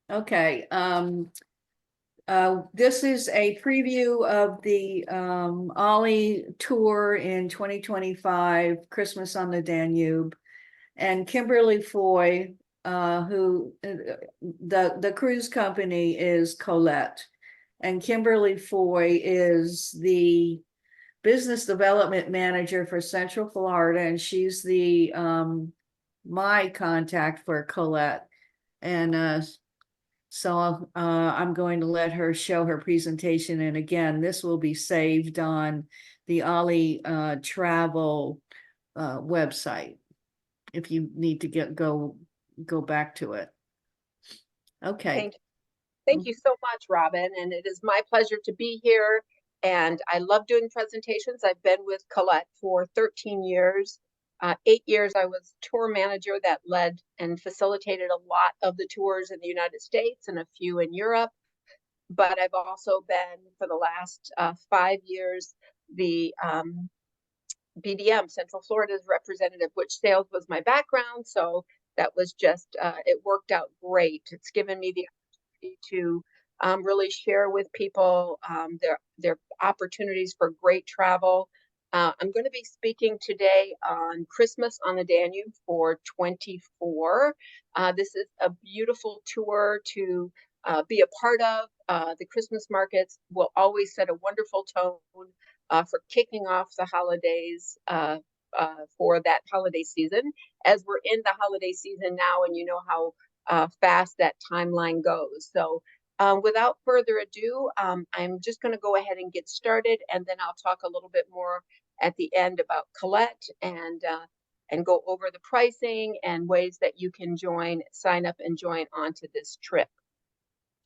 Okay. This is a preview of the Ollie tour in 2025, Christmas on the Danube. And Kimberly Foy, who the cruise company is Colette. And Kimberly Foy is the business development manager for Central Florida, and she's the my contact for Colette. And so I'm going to let her show her presentation. And again, this will be saved on the Ollie travel website if you need to go back to it. Okay. Thank you. Thank you so much, Robin. And it is my pleasure to be here. And I love doing presentations. I've been with Colette for 13 years. 8 years I was tour manager that led and facilitated a lot of the tours in the United States and a few in Europe. But I've also been, for the last 5 years, the BDM, Central Florida's representative, which sales was my background. So that was just, it worked out great. It's given me the opportunity to really share with people their opportunities for great travel. I'm going to be speaking today on Christmas on the Danube for 24. This is a beautiful tour to be a part of. The Christmas markets will always set a wonderful tone for kicking off the holidays for that holiday season, as we're in the holiday season now, and you know how fast that timeline goes. So without further ado, I'm just going to go ahead and get started, and then I'll talk a little bit more at the end about Colette and go over the pricing and ways that you can sign up and join onto this trip.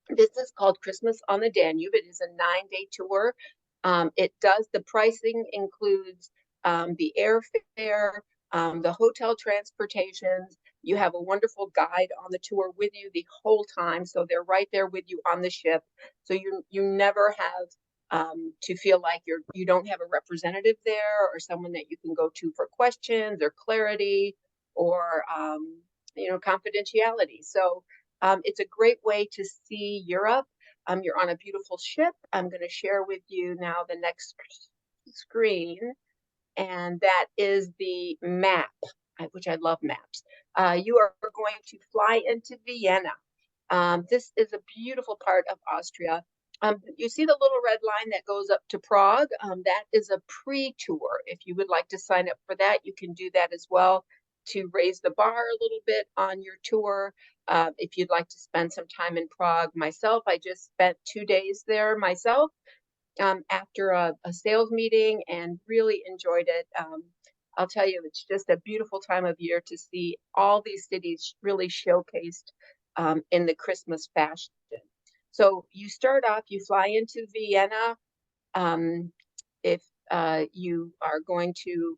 This is called Christmas on the Danube. It is a 9-day tour. The pricing includes the airfare, the hotel transportations. You have a wonderful guide on the tour with you the whole time. So they're right there with you on the ship. So you never have to feel like you don't have a representative there or someone that you can go to for questions or clarity or confidentiality. So it's a great way to see Europe. You're on a beautiful ship. I'm going to share with you now the next screen, and that is the map, which I love maps. You are going to fly into Vienna. This is a beautiful part of Austria. You see the little red line that goes up to Prague? That is a pre-tour. If you would like to sign up for that, you can do that as well to raise the bar a little bit on your tour. If you'd like to spend some time in Prague. Myself, I just spent 2 days there myself after a sales meeting and really enjoyed it. I'll tell you, it's just a beautiful time of year to see all these cities really showcased in the Christmas fashion. So you start off, you fly into Vienna. If you are going to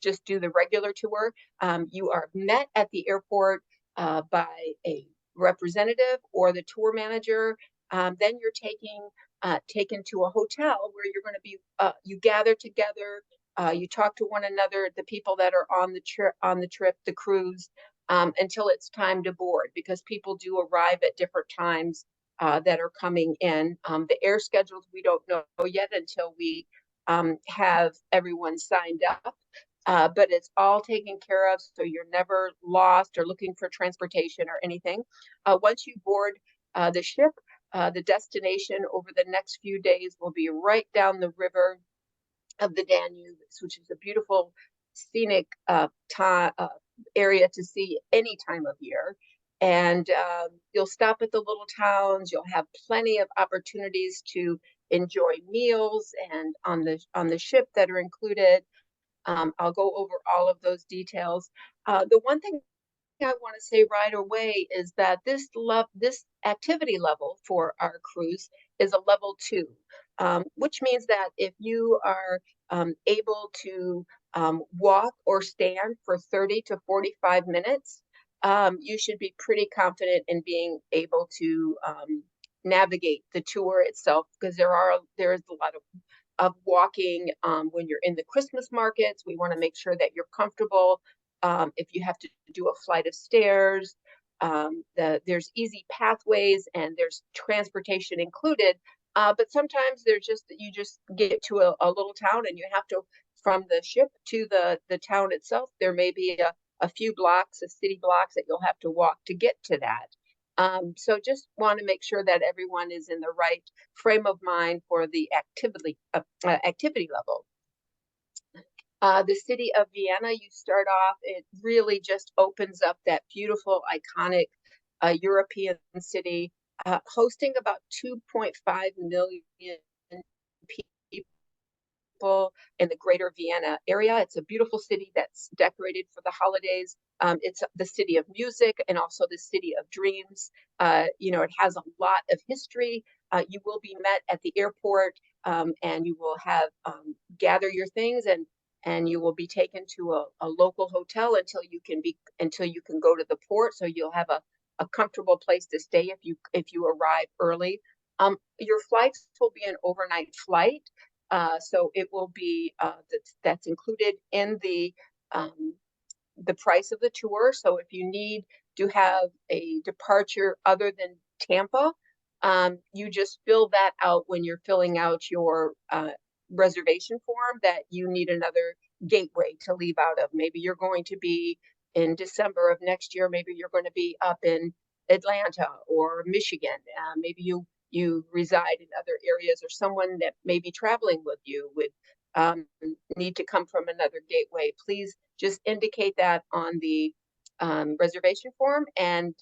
just do the regular tour, you are met at the airport by a representative or the tour manager. Then you're taken to a hotel where you're going to be, you gather together, you talk to one another, the people that are on the trip, the cruise, until it's time to board, because people do arrive at different times that are coming in. The air schedules we don't know yet until we have everyone signed up. But it's all taken care of, so you're never lost or looking for transportation or anything. Once you board the ship, the destination over the next few days will be right down the river of the Danube, which is a beautiful scenic area to see any time of year. And you'll stop at the little towns. You'll have plenty of opportunities to enjoy meals and on the ship that are included. I'll go over all of those details. The one thing I want to say right away is that this activity level for our cruise is a level 2, which means that if you are able to walk or stand for 30 to 45 minutes, you should be pretty confident in being able to navigate the tour itself, because there is a lot of walking when you're in the Christmas markets. We want to make sure that you're comfortable. If you have to do a flight of stairs, There's easy pathways and there's transportation included. But sometimes you just get to a little town and you have to, from the ship to the town itself, there may be a few blocks, city blocks that you'll have to walk to get to that. So just want to make sure that everyone is in the right frame of mind for the activity level. The city of Vienna, you start off, it really just opens up that beautiful, iconic European city, hosting about 2.5 million people in the greater Vienna area. It's a beautiful city that's decorated for the holidays. It's the city of music and also the city of dreams. It has a lot of history. You will be met at the airport, and you will have gather your things, and you will be taken to a local hotel until you can go to the port. So you'll have a comfortable place to stay if you arrive early. Your flights will be an overnight flight. So it will be that's included in the price of the tour. So if you need to have a departure other than Tampa, you just fill that out when you're filling out your reservation form that you need another gateway to leave out of. Maybe you're going to be in December of next year. Maybe you're going to be up in Atlanta or Michigan. Maybe you reside in other areas, or someone that may be traveling with you would need to come from another gateway. Please just indicate that on the reservation form. And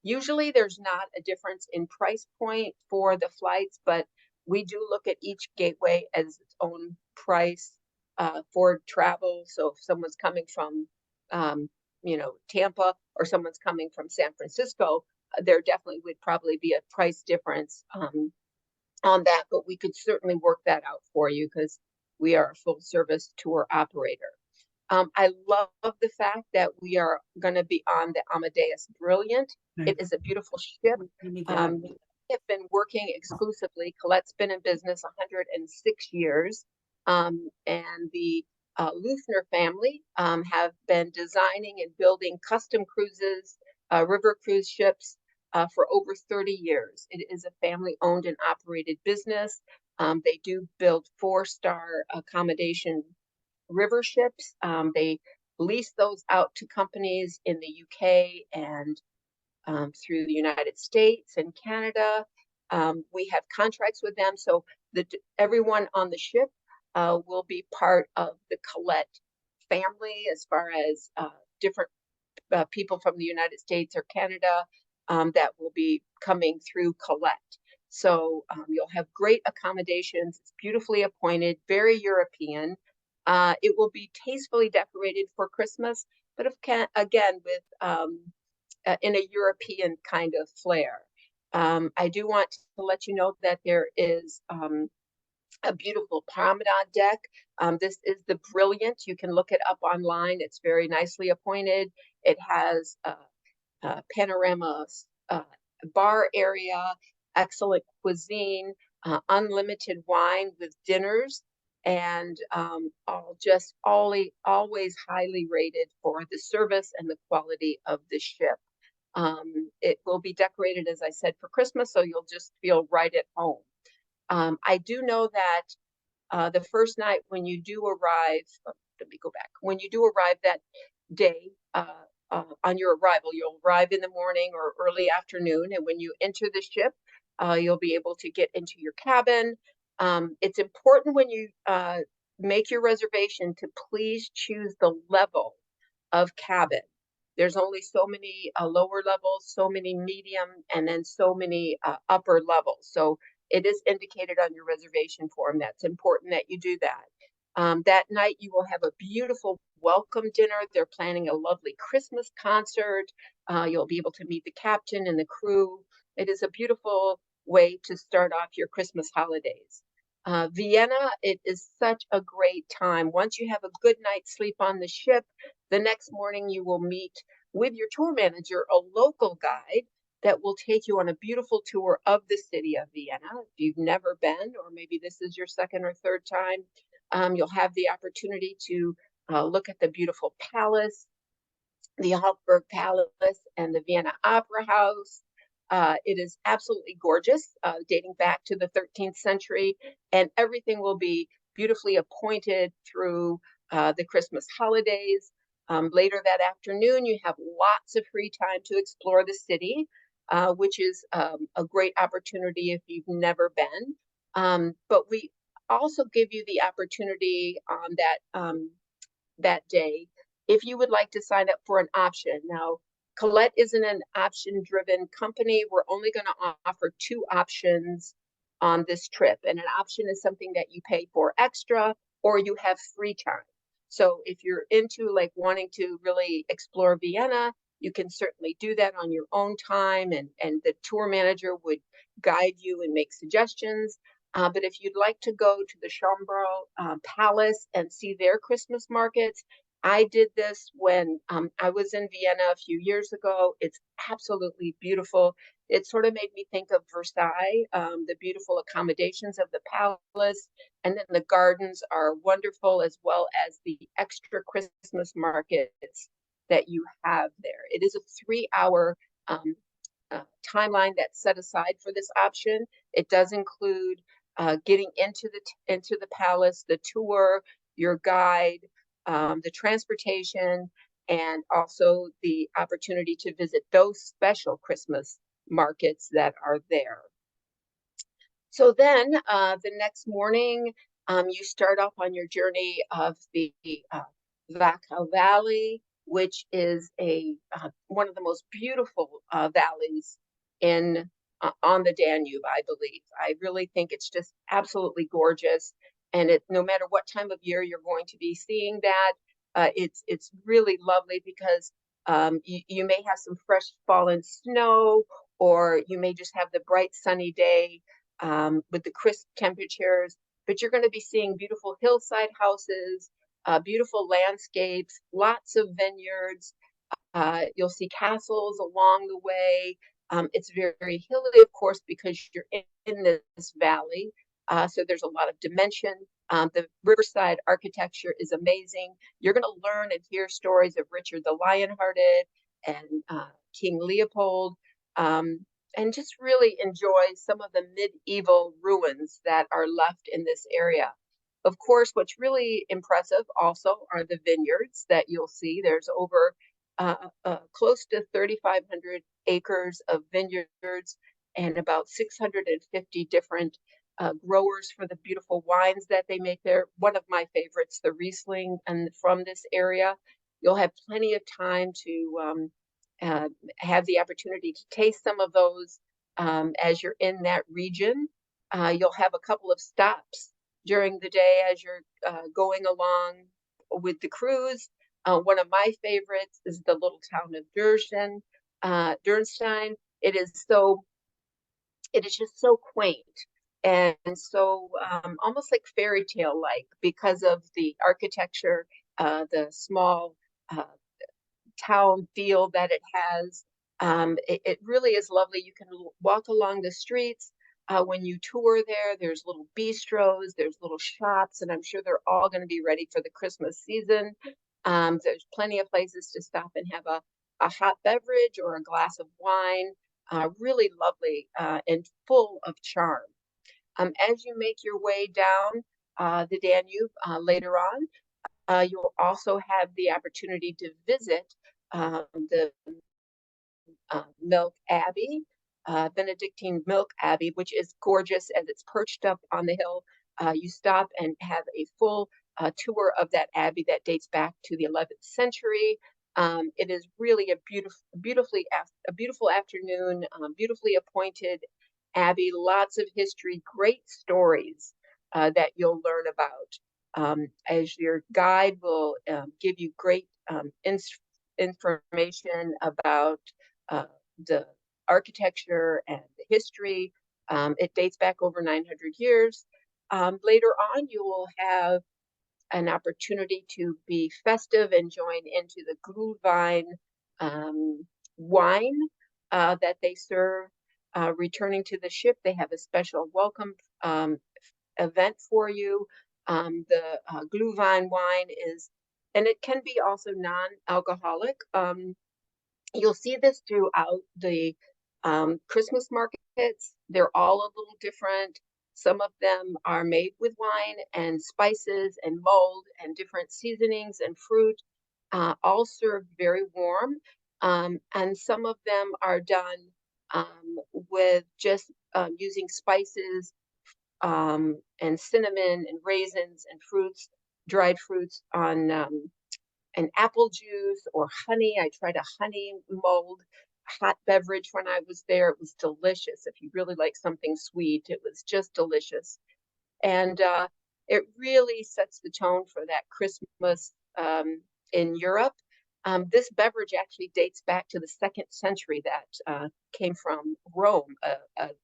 usually there's not a difference in price point for the flights, but we do look at each gateway as its own price for travel. So if someone's coming from Tampa, or someone's coming from San Francisco, there definitely would probably be a price difference on that, but we could certainly work that out for you because we are a full service tour operator. I love the fact that we are going to be on the Amadeus Brilliant. It is a beautiful ship. We have been working exclusively. Colette's been in business 106 years, and the Lufner family have been designing and building custom cruises, river cruise ships for over 30 years. It is a family-owned and operated business. They do build 4-star accommodation river ships. They lease those out to companies in the UK and through the United States and Canada. We have contracts with them, so everyone on the ship will be part of the Colette family, as far as different people from the United States or Canada that will be coming through Colette. So you'll have great accommodations. It's beautifully appointed, very European. It will be tastefully decorated for Christmas, but again, with in a European kind of flair. I do want to let you know that there is a beautiful promenade deck. This is the Brilliant. You can look it up online. It's very nicely appointed. It has a panorama bar area, excellent cuisine, unlimited wine with dinners, and always highly rated for the service and the quality of the ship. It will be decorated, as I said, for Christmas, so you'll just feel right at home. I do know that the first night when you do arrive, let me go back, when you do arrive that day, on your arrival, you'll arrive in the morning or early afternoon, and when you enter the ship, you'll be able to get into your cabin. It's important when you make your reservation to please choose the level of cabin. There's only so many lower levels, so many medium, and then so many upper levels. So it is indicated on your reservation form. That's important that you do that. That night, you will have a beautiful welcome dinner. They're planning a lovely Christmas concert. You'll be able to meet the captain and the crew. It is a beautiful way to start off your Christmas holidays. Vienna, it is such a great time. Once you have a good night's sleep on the ship, the next morning you will meet with your tour manager, a local guide that will take you on a beautiful tour of the city of Vienna. If you've never been, or maybe this is your second or third time, you'll have the opportunity to look at the beautiful palace, the Hofburg Palace and the Vienna Opera House. It is absolutely gorgeous, dating back to the 13th century, and everything will be beautifully appointed through the Christmas holidays. Later that afternoon, you have lots of free time to explore the city, which is a great opportunity if you've never been. But we also give you the opportunity on that day if you would like to sign up for an option. Now, Colette isn't an option-driven company. We're only going to offer 2 options on this trip. And an option is something that you pay for extra or you have free time. So if you're into like wanting to really explore Vienna, you can certainly do that on your own time, and the tour manager would guide you and make suggestions. But if you'd like to go to the Schönbrunn Palace and see their Christmas markets, I did this when I was in Vienna a few years ago. It's absolutely beautiful. It sort of made me think of Versailles, the beautiful accommodations of the palace. And then the gardens are wonderful, as well as the extra Christmas markets that you have there. It is a 3-hour timeline that's set aside for this option. It does include getting into the palace, the tour, your guide, the transportation, and also the opportunity to visit those special Christmas markets that are there. So then the next morning, you start off on your journey of the Wachau Valley, which is one of the most beautiful valleys in on the Danube, I believe. I really think it's just absolutely gorgeous. And no matter what time of year you're going to be seeing that, it's really lovely because you may have some fresh fallen snow, or you may just have the bright sunny day with the crisp temperatures, but you're going to be seeing beautiful hillside houses, beautiful landscapes, lots of vineyards. You'll see castles along the way. It's very, very hilly, of course, because you're in this valley. So there's a lot of dimension. The riverside architecture is amazing. You're going to learn and hear stories of Richard the Lionhearted and King Leopold. And just really enjoy some of the medieval ruins that are left in this area. Of course, what's really impressive also are the vineyards that you'll see. There's over close to 3,500 acres of vineyards and about 650 different growers for the beautiful wines that they make there. One of my favorites, the Riesling, and from this area. You'll have plenty of time to have the opportunity to taste some of those as you're in that region. You'll have a couple of stops during the day as you're going along with the cruise. One of my favorites is the little town of Dürnstein. It is just so quaint and so almost like fairy tale like because of the architecture, the small town feel that it has. It really is lovely. You can walk along the streets. When you tour there, there's little bistros, there's little shops, and I'm sure they're all going to be ready for the Christmas season. There's plenty of places to stop and have a hot beverage or a glass of wine. Really lovely and full of charm. As you make your way down the Danube later on, you'll also have the opportunity to visit the Milk Abbey, Benedictine Milk Abbey, which is gorgeous as it's perched up on the hill. You stop and have a full tour of that abbey that dates back to the 11th century. It is really a beautiful afternoon, beautifully appointed abbey, lots of history, great stories that you'll learn about. As your guide will give you great information about the architecture and the history. It dates back over 900 years. Later on, you will have an opportunity to be festive and join into the Glühwein wine that they serve. Returning to the ship, they have a special welcome event for you. The Glühwein wine is and it can be also non-alcoholic. You'll see this throughout the Christmas markets. They're all a little different. Some of them are made with wine and spices and mold and different seasonings and fruit, all served very warm. And some of them are done with just using spices and cinnamon and raisins and fruits, dried fruits on an apple juice or honey. I tried a honey mold hot beverage when I was there. It was delicious. If you really like something sweet, it was just delicious. And it really sets the tone for that Christmas in Europe. This beverage actually dates back to the 2nd century that came from Rome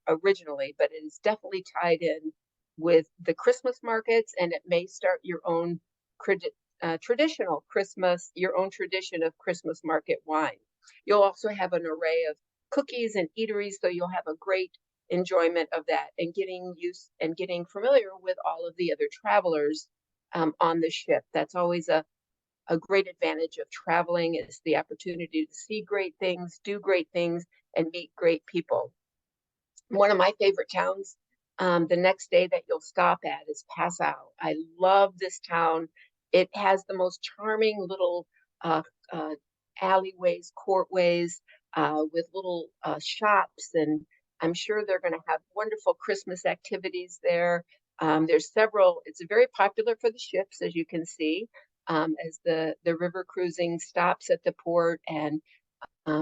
originally, but it is definitely tied in with the Christmas markets, and it may start your own traditional Christmas, your own tradition of Christmas market wine. You'll also have an array of cookies and eateries, so you'll have a great enjoyment of that and getting used and getting familiar with all of the other travelers on the ship. That's always a great advantage of traveling, is the opportunity to see great things, do great things, and meet great people. One of my favorite towns the next day that you'll stop at is Passau. I love this town. It has the most charming little uh, uh, alleyways, courtways with little shops, and I'm sure they're going to have wonderful Christmas activities there. There's several, it's very popular for the ships, as you can see, as the river cruising stops at the port, and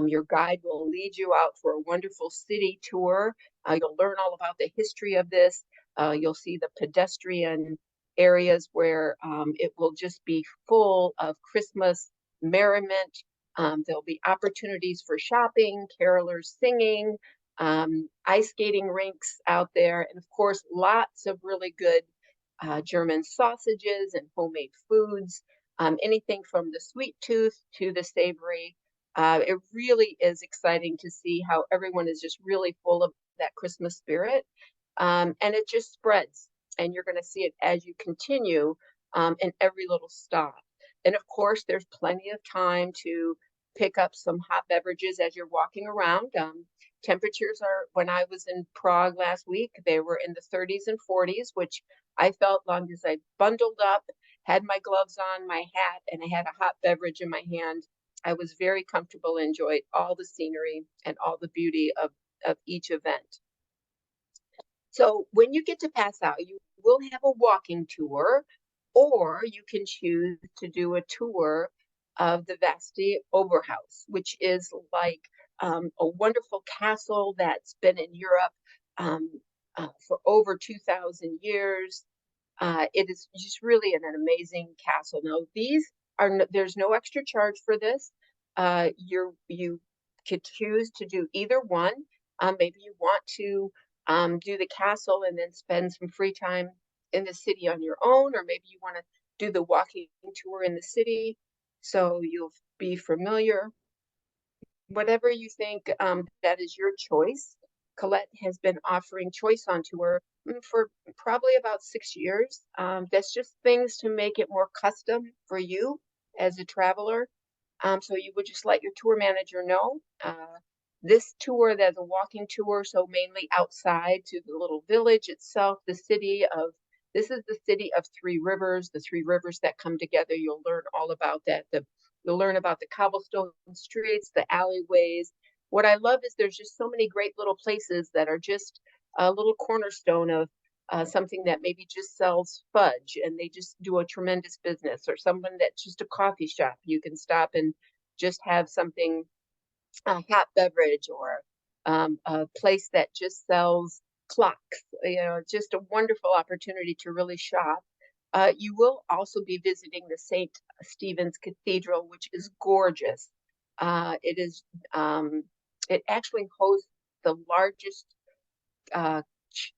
your guide will lead you out for a wonderful city tour. You'll learn all about the history of this. You'll see the pedestrian areas where it will just be full of Christmas merriment. There'll be opportunities for shopping, carolers singing, ice skating rinks out there, and of course, lots of really good German sausages and homemade foods, anything from the sweet tooth to the savory. It really is exciting to see how everyone is just really full of that Christmas spirit. And it just spreads. And you're going to see it as you continue in every little stop. And of course, there's plenty of time to pick up some hot beverages as you're walking around. Temperatures are, when I was in Prague last week, they were in the 30s and 40s, which I felt long as I bundled up, had my gloves on, my hat, and I had a hot beverage in my hand. I was very comfortable, enjoyed all the scenery and all the beauty of each event. So when you get to Passau, you will have a walking tour, or you can choose to do a tour of the Vasti Oberhaus, which is like a wonderful castle that's been in Europe for over 2,000 years. It is just really an amazing castle. Now, these are there's no extra charge for this. You could choose to do either one. Maybe you want to do the castle and then spend some free time in the city on your own, or maybe you want to do the walking tour in the city, so you'll be familiar. Whatever you think, that is your choice. Colette has been offering Choice on Tour for probably about 6 years. That's just things to make it more custom for you as a traveler. So you would just let your tour manager know. This tour, there's a walking tour, so mainly outside to the little village itself, this is the city of three rivers, the three rivers that come together. You'll learn all about that. You'll learn about the cobblestone streets, the alleyways. What I love is there's just so many great little places that are just a little cornerstone of something that maybe just sells fudge and they just do a tremendous business, or someone that's just a coffee shop. You can stop and just have something, a hot beverage, or a place that just sells clocks. Just a wonderful opportunity to really shop. You will also be visiting the St. Stephen's Cathedral, which is gorgeous. It is, it actually hosts the largest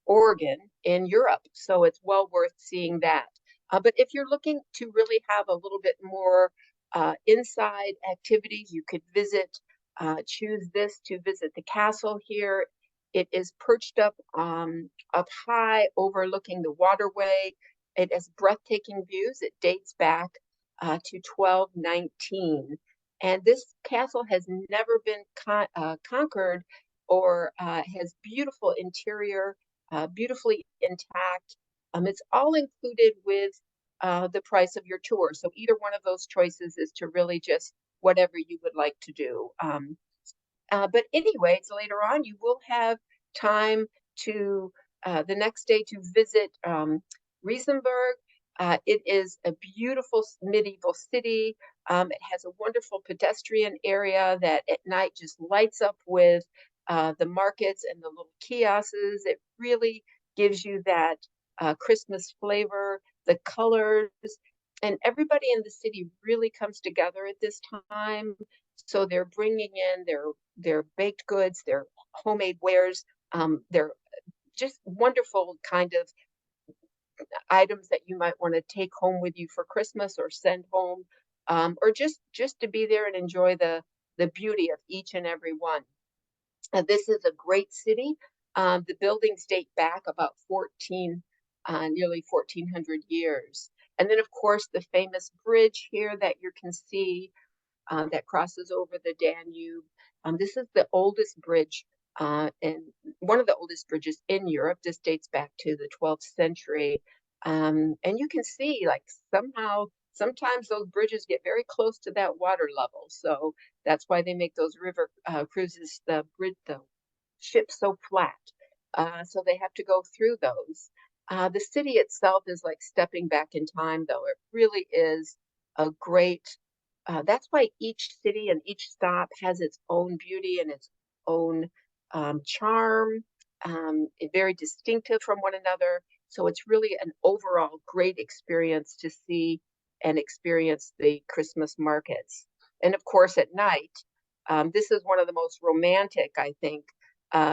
organ in Europe, so it's well worth seeing that. But if you're looking to really have a little bit more inside activities, you could choose this to visit the castle here. It is perched up high, overlooking the waterway. It has breathtaking views. It dates back to 1219. And this castle has never been conquered or has beautiful interior, beautifully intact. It's all included with the price of your tour. So either one of those choices is to really just whatever you would like to do. But anyways, later on, you will have time to the next day to visit Riesenberg. It is a beautiful medieval city. It has a wonderful pedestrian area that at night just lights up with the markets and the little kiosks. It really gives you that Christmas flavor, the colors, and everybody in the city really comes together at this time. So they're bringing in their baked goods, their homemade wares, their just wonderful kind of items that you might want to take home with you for Christmas or send home, or just to be there and enjoy the beauty of each and every one. This is a great city. The buildings date back about nearly 1400 years. And then, of course, the famous bridge here that you can see that crosses over the Danube. This is the oldest bridge and one of the oldest bridges in Europe. This dates back to the 12th century. And you can see like somehow, sometimes those bridges get very close to that water level. So that's why they make those river cruises, the ships so flat. So they have to go through those. The city itself is like stepping back in time, though. It really is a great that's why each city and each stop has its own beauty and its own charm, very distinctive from one another. So it's really an overall great experience to see and experience the Christmas markets. And of course, at night, this is one of the most romantic, I think,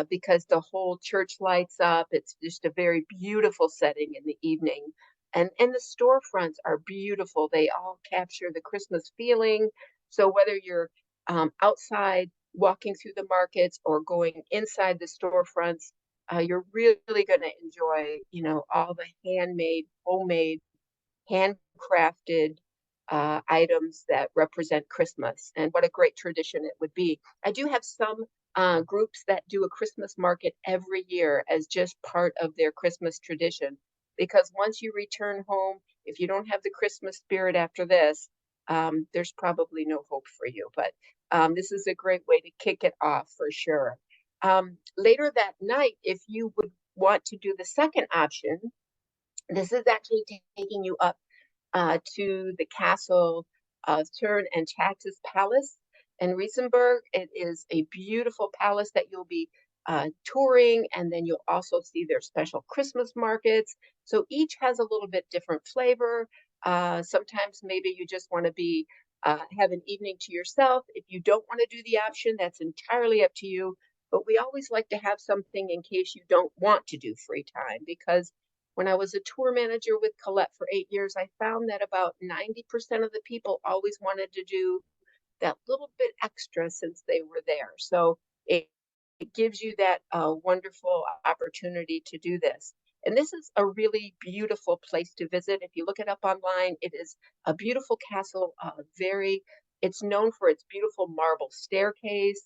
because the whole church lights up. It's just a very beautiful setting in the evening. And the storefronts are beautiful. They all capture the Christmas feeling. So whether you're outside walking through the markets or going inside the storefronts, you're really going to enjoy, all the handmade, homemade, handcrafted items that represent Christmas. And what a great tradition it would be. I do have some groups that do a Christmas market every year as just part of their Christmas tradition. Because once you return home, if you don't have the Christmas spirit after this, there's probably no hope for you. But this is a great way to kick it off for sure. Later that night, if you would want to do the second option, this is actually taking you up to the castle of Thurn and Taxis Palace in Riesenberg. It is a beautiful palace that you'll be touring, and then you'll also see their special Christmas markets. So each has a little bit different flavor. Sometimes maybe you just want to be have an evening to yourself. If you don't want to do the option, that's entirely up to you. But we always like to have something in case you don't want to do free time, because when I was a tour manager with Colette for 8 years, I found that about 90% of the people always wanted to do that little bit extra since they were there. So it gives you that wonderful opportunity to do this. And this is a really beautiful place to visit. If you look it up online, it is a beautiful castle. It's known for its beautiful marble staircase,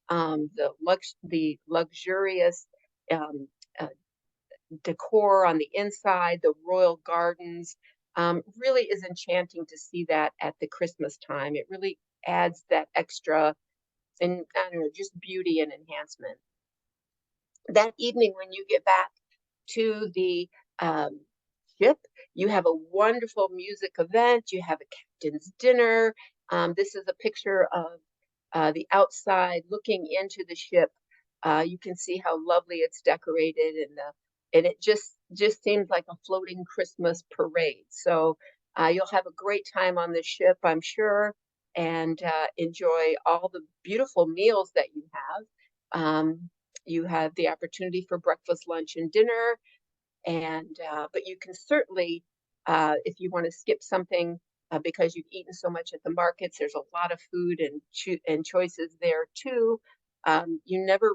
the luxurious um, uh, decor on the inside, the royal gardens. Really is enchanting to see that at the Christmas time. It really adds that extra, and I don't know, just beauty and enhancement. That evening, when you get back to the ship, you have a wonderful music event. You have a captain's dinner. This is a picture of the outside looking into the ship. You can see how lovely it's decorated, and it just seems like a floating Christmas parade. So you'll have a great time on the ship, I'm sure, and enjoy all the beautiful meals that you have. You have the opportunity for breakfast, lunch, and dinner, and but you can certainly, if you want to skip something because you've eaten so much at the markets, there's a lot of food and choices there too. You never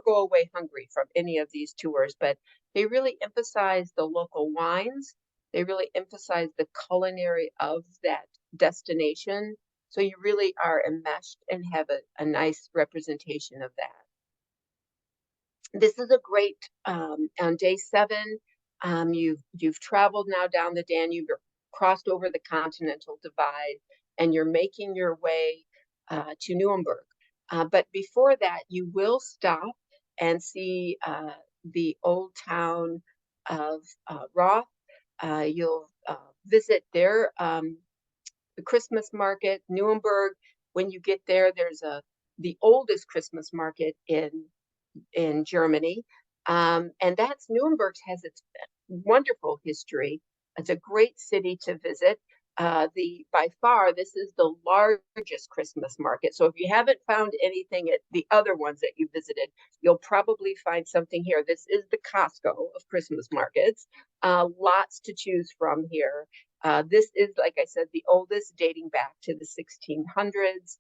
go away hungry from any of these tours, but they really emphasize the local wines. They really emphasize the culinary of that destination. So you really are enmeshed and have a nice representation of that. This is a great, on day 7, you've traveled now down the Danube, you're crossed over the continental divide, and you're making your way to Nuremberg. But before that, you will stop and see the old town of Roth. You'll visit their the Christmas market. Nuremberg, when you get there, there's the oldest Christmas market in Germany. And that's Nuremberg has its wonderful history. It's a great city to visit. By far, this is the largest Christmas market. So if you haven't found anything at the other ones that you visited, you'll probably find something here. This is the Costco of Christmas markets. Lots to choose from here. This is, like I said, the oldest, dating back to the 1600s.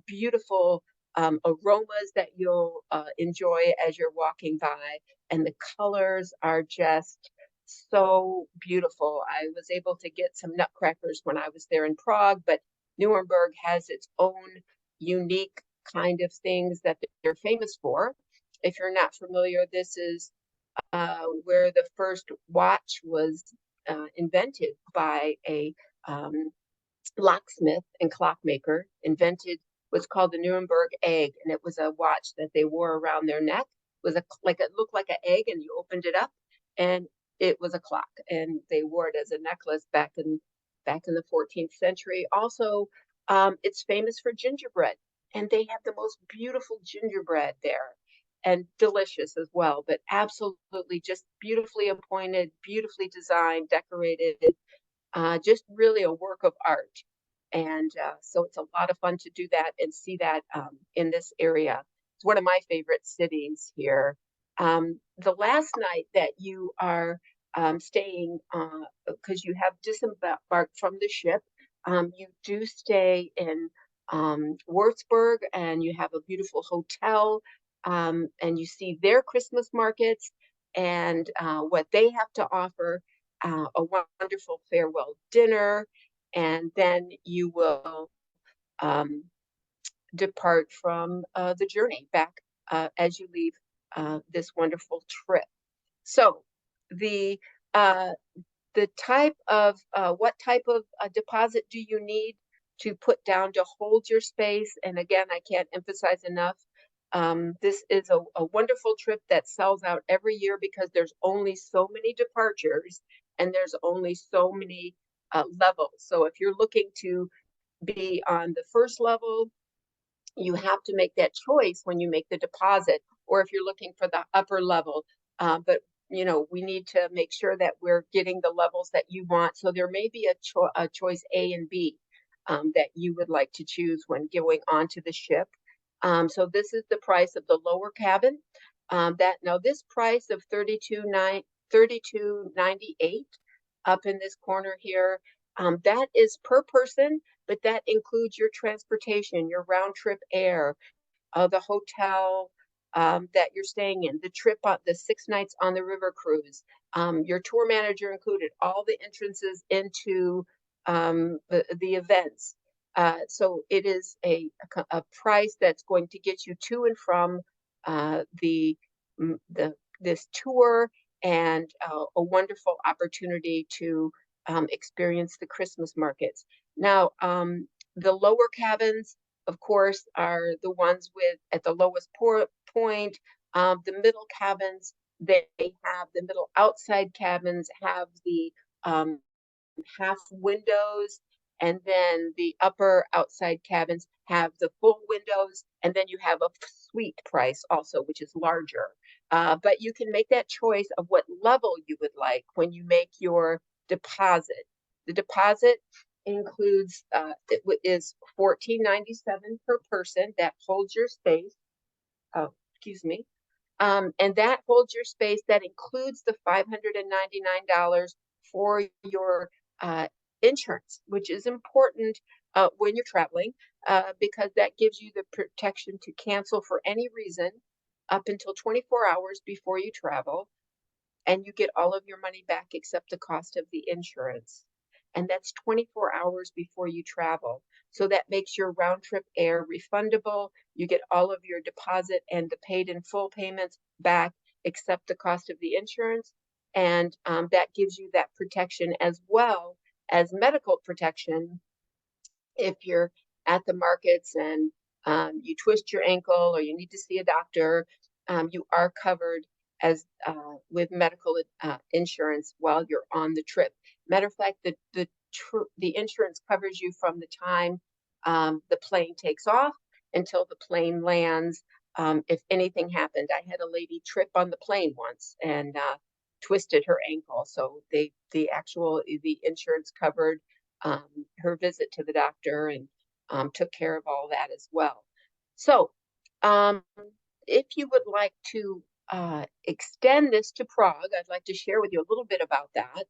Beautiful aromas that you'll enjoy as you're walking by, and the colors are just so beautiful. I was able to get some nutcrackers when I was there in Prague, but Nuremberg has its own unique kind of things that they're famous for. If you're not familiar, this is where the first watch was invented by a locksmith and clockmaker. Invented was called the Nuremberg egg, and it was a watch that they wore around their neck. It was it looked like an egg, and you opened it up, and it was a clock, and they wore it as a necklace back in the 14th century. Also, it's famous for gingerbread, and they have the most beautiful gingerbread there, and delicious as well. But absolutely, just beautifully appointed, beautifully designed, decorated. Just really a work of art. And so it's a lot of fun to do that and see that in this area. It's one of my favorite cities here. The last night that you are staying, because you have disembarked from the ship, you do stay in Würzburg, and you have a beautiful hotel, and you see their Christmas markets and what they have to offer. A wonderful farewell dinner, and then you will depart from the journey back as you leave this wonderful trip. So the type of what type of deposit do you need to put down to hold your space? And again, I can't emphasize enough, this is a wonderful trip that sells out every year because there's only so many departures and there's only so many levels. So if you're looking to be on the first level, you have to make that choice when you make the deposit, or if you're looking for the upper level. But you know, we need to make sure that we're getting the levels that you want. So there may be a choice A and B that you would like to choose when going onto the ship. So this is the price of the lower cabin. Now this price of $32.98 up in this corner here, that is per person, but that includes your transportation, your round trip air, the hotel that you're staying in, the trip on the 6 nights on the river cruise, your tour manager included, all the entrances into the events. So it is a price that's going to get you to and from this tour, and a wonderful opportunity to experience the Christmas markets. Now, the lower cabins, of course, are the ones at the lowest point. The middle cabins, they have the middle outside cabins have the half windows, and then the upper outside cabins have the full windows, and then you have a suite price also, which is larger. But you can make that choice of what level you would like when you make your deposit. The deposit includes it is $14.97 per person. That holds your space. Oh, excuse me. And that holds your space. That includes the $599 for your insurance, which is important when you're traveling, because that gives you the protection to cancel for any reason up until 24 hours before you travel, and you get all of your money back except the cost of the insurance. and that's 24 hours before you travel. So that makes your round trip air refundable. You get all of your deposit and the paid in full payments back, except the cost of the insurance. And that gives you that protection as well as medical protection if you're at the markets and you twist your ankle or you need to see a doctor, you are covered as with medical insurance while you're on the trip. Matter of fact, the insurance covers you from the time the plane takes off until the plane lands. If anything happened, I had a lady trip on the plane once and twisted her ankle, so the insurance covered her visit to the doctor and took care of all that as well. So um, if you would like to extend this to Prague, I'd like to share with you a little bit about that.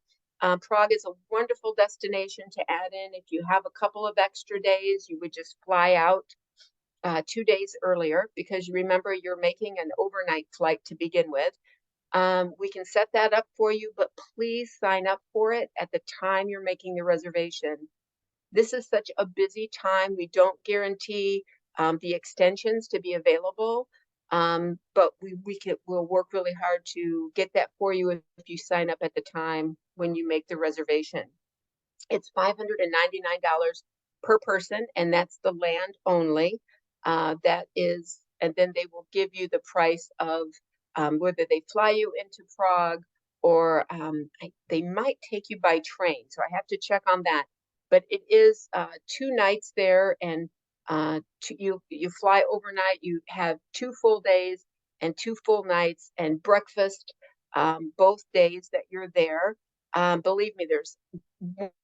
Prague is a wonderful destination to add in. If you have a couple of extra days, you would just fly out 2 days earlier, because you remember you're making an overnight flight to begin with. We can set that up for you, but please sign up for it at the time you're making the reservation. This is such a busy time. We don't guarantee the extensions to be available, but we'll work really hard to get that for you if you sign up at the time when you make the reservation. It's $599 per person, and that's the land only. And then they will give you the price of whether they fly you into Prague or they might take you by train. So I have to check on that. But it is 2 nights there, and you fly overnight. You have 2 full days and 2 full nights and breakfast both days that you're there. Believe me, there's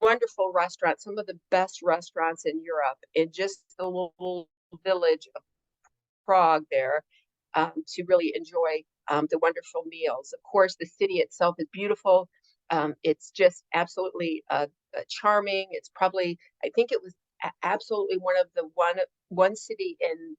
wonderful restaurants, some of the best restaurants in Europe, in just the little village of Prague there, to really enjoy the wonderful meals. Of course, the city itself is beautiful. It's just absolutely charming. It's probably, I think it was absolutely one of the one city in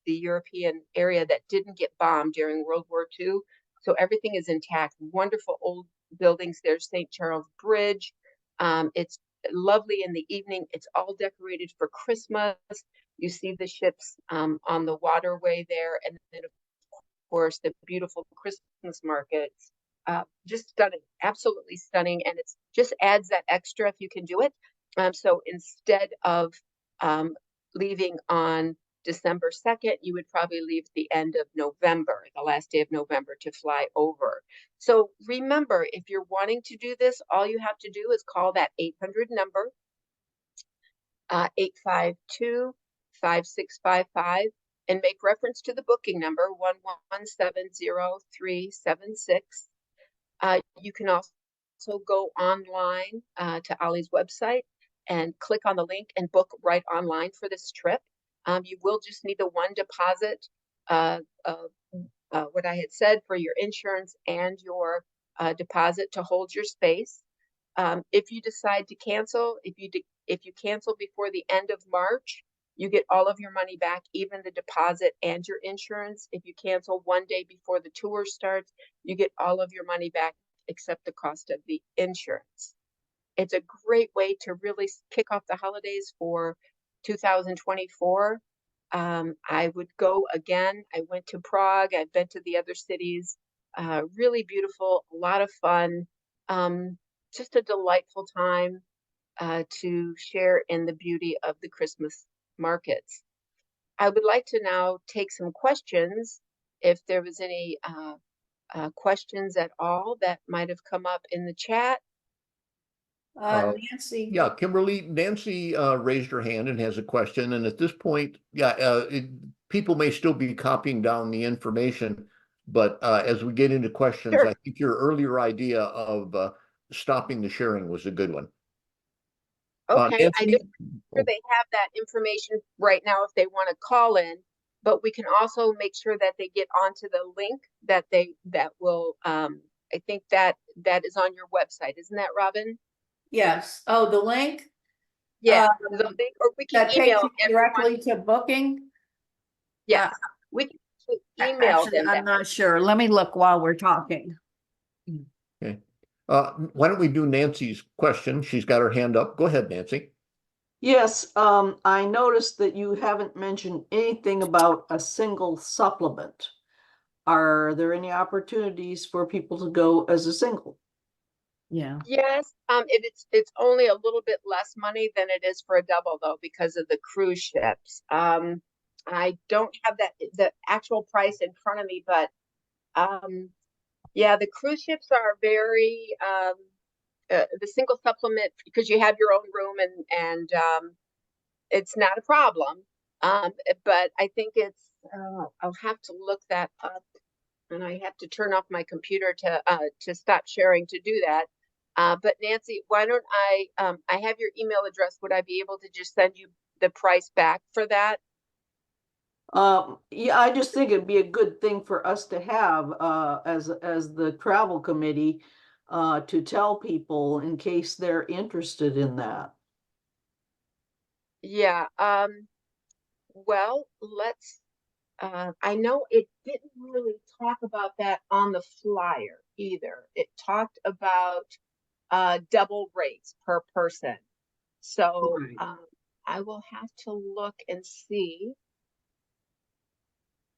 the European area that didn't get bombed during World War II. So everything is intact. Wonderful old buildings. There's St. Charles Bridge. It's lovely in the evening. It's all decorated for Christmas. You see the ships on the waterway there, and then of course the beautiful Christmas markets. Just stunning, absolutely stunning, and it just adds that extra if you can do it. So instead of leaving on December 2nd, you would probably leave at the end of November, the last day of November, to fly over. So remember, if you're wanting to do this, all you have to do is call that 800 number, 852-5655, and make reference to the booking number 1170376. You can also go online to OLLI's website and click on the link and book right online for this trip. You will just need the 1 deposit, what I had said, for your insurance and your deposit to hold your space. If you decide to cancel, if you cancel before the end of March, you get all of your money back, even the deposit and your insurance. If you cancel 1 day before the tour starts, you get all of your money back except the cost of the insurance. It's a great way to really kick off the holidays for 2024. I would go again. I went to Prague. I've been to the other cities. Really beautiful, a lot of fun. Just a delightful time to share in the beauty of the Christmas markets. I would like to now take some questions, if there was any questions at all that might have come up in the chat. Nancy. Yeah, Kimberly, Nancy raised her hand and has a question. And at this point, people may still be copying down the information, but as we get into questions, Sure. I think your earlier idea of stopping the sharing was a good one. Okay, I Nancy? don't sure they have that information right now if they want to call in, but we can also make sure that they get onto the link that will I think that is on your website, isn't that, Robin? Yes. Oh, the link Yeah, the link, or we can that takes email you everyone. directly to booking. Yes, we can email Actually, them I'm that. not sure. Let me look while we're talking. Okay. Why don't we do Nancy's question? She's got her hand up. Go ahead, Nancy. Yes, I noticed that you haven't mentioned anything about a single supplement. Are there any opportunities for people to go as a single? Yeah. Yes, it's only a little bit less money than it is for a double though, because of the cruise ships. I don't have the actual price in front of me, but yeah, the cruise ships are very the single supplement because you have your own room and it's not a problem. But I think it's I'll have to look that up, and I have to turn off my computer to stop sharing to do that. But Nancy, why don't I have your email address. Would I be able to just send you the price back for that? Yeah, I just think it'd be a good thing for us to have as the travel committee to tell people in case they're interested in that. Yeah. Well, let's I know it didn't really talk about that on the flyer either. It talked about double rates per person. So Right. I will have to look and see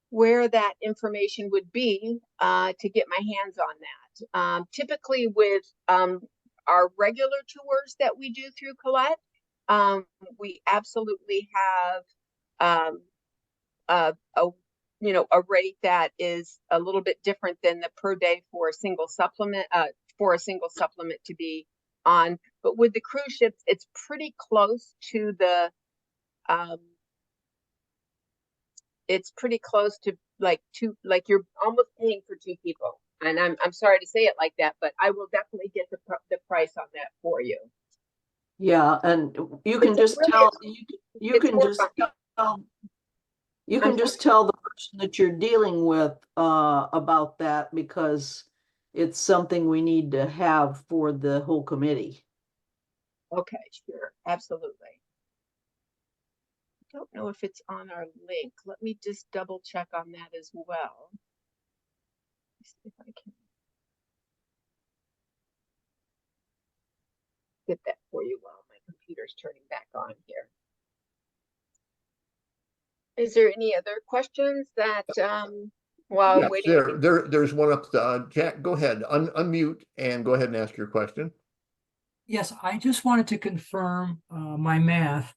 where that information would be to get my hands on that. Typically with our regular tours that we do through Colette, we absolutely have a a rate that is a little bit different than the per day for a single supplement to be on. But with the cruise ships, it's pretty close to the um, it's pretty close to like you're almost paying for two people. And I'm sorry to say it like that, but I will definitely get the price on that for you. Yeah, and you can It's just really tell you it's can more just fun. tell you I'm can sorry. just tell the person that you're dealing with about that because it's something we need to have for the whole committee. Okay, sure, absolutely. Don't know if it's on our link. Let me just double check on that as well. See if I can get that for you while my computer's turning back on here. Is there any other questions that while I'm Yes, waiting? there's one up. Jack, go ahead, unmute and go ahead and ask your question. Yes, I just wanted to confirm my math.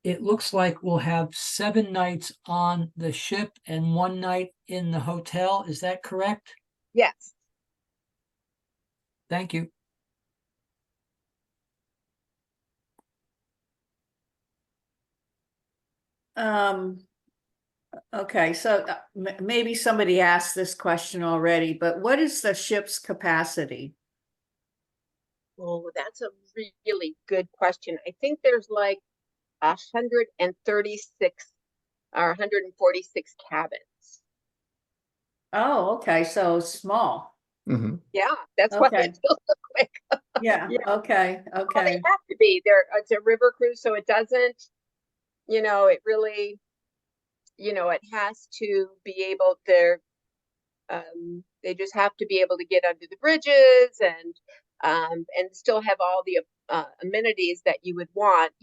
It looks like we'll have 7 nights on the ship and 1 night in the hotel. Is that correct? Yes. Thank you. Okay, so maybe somebody asked this question already, but what is the ship's capacity? Oh, that's a really good question. I think there's like 136 or 146 cabins. Oh, okay, so small. Mhm. Yeah, that's why Okay. it's so quick. Yeah, Yeah. okay, Well, they okay. have to be there. It's a river cruise, so it doesn't, it really, it has to be able to, they just have to be able to get under the bridges and still have all the amenities that you would want,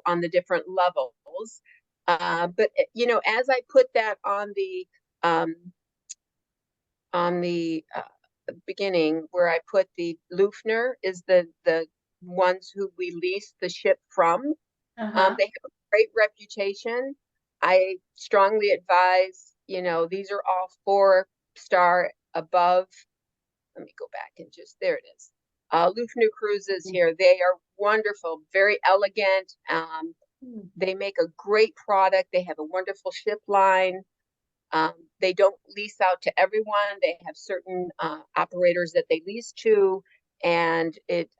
on the different levels. But as I put that um, on the beginning, where I put the Lufner is the ones who we lease the ship from. Uh-huh. They have a great reputation. I strongly advise, these are all 4-star above. Let me go back and there it is. Danube Cruises here. They are wonderful, very elegant. They make a great product. They have a wonderful ship line. They don't lease out to everyone. They have certain operators that they lease to, and it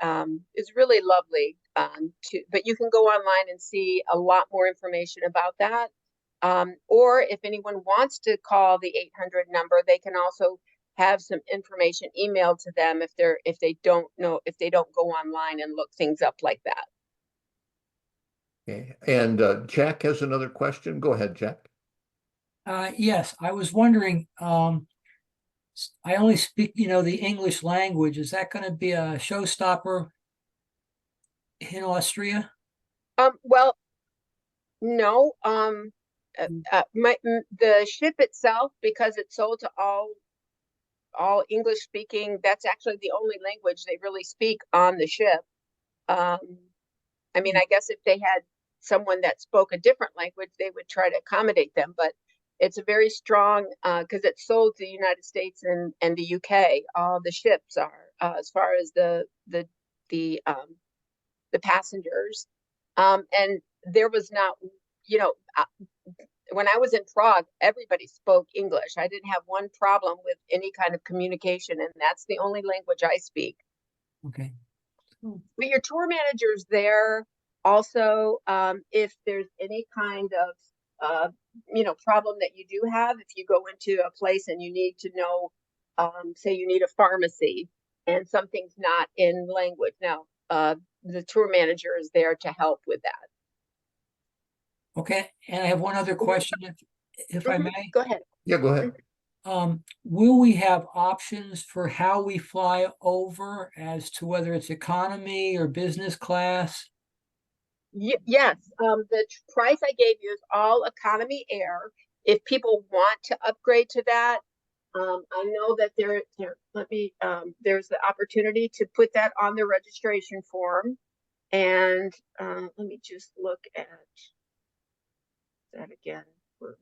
is really lovely. But you can go online and see a lot more information about that. Or if anyone wants to call the 800 number, they can also have some information emailed to them if they don't go online and look things up like that. Okay, and Jack has another question. Go ahead, Jack. Yes, I was wondering, I only speak, the English language. Is that going to be a showstopper in Austria? Well, no, the ship itself, because it's sold to all English speaking, that's actually the only language they really speak on the ship. I mean, I guess if they had someone that spoke a different language, they would try to accommodate them, but it's a very strong, because it's sold to the United States and the UK. All the ships are, as far as the passengers. And there was not, you know, when I was in Prague, everybody spoke English. I didn't have one problem with any kind of communication, and that's the only language I speak. Okay. But your tour manager's there also, if there's any kind of, problem that you do have. If you go into a place and you need to know, say you need a pharmacy and something's not in language. Now, the tour manager is there to help with that. Okay, and I have one other question, if I may. Go ahead. Yeah, go ahead. Will we have options for how we fly over as to whether it's economy or business class? Yes, the price I gave you is all economy air. If people want to upgrade to that, I know that there's the opportunity to put that on the registration form. And let me just look at that again. Where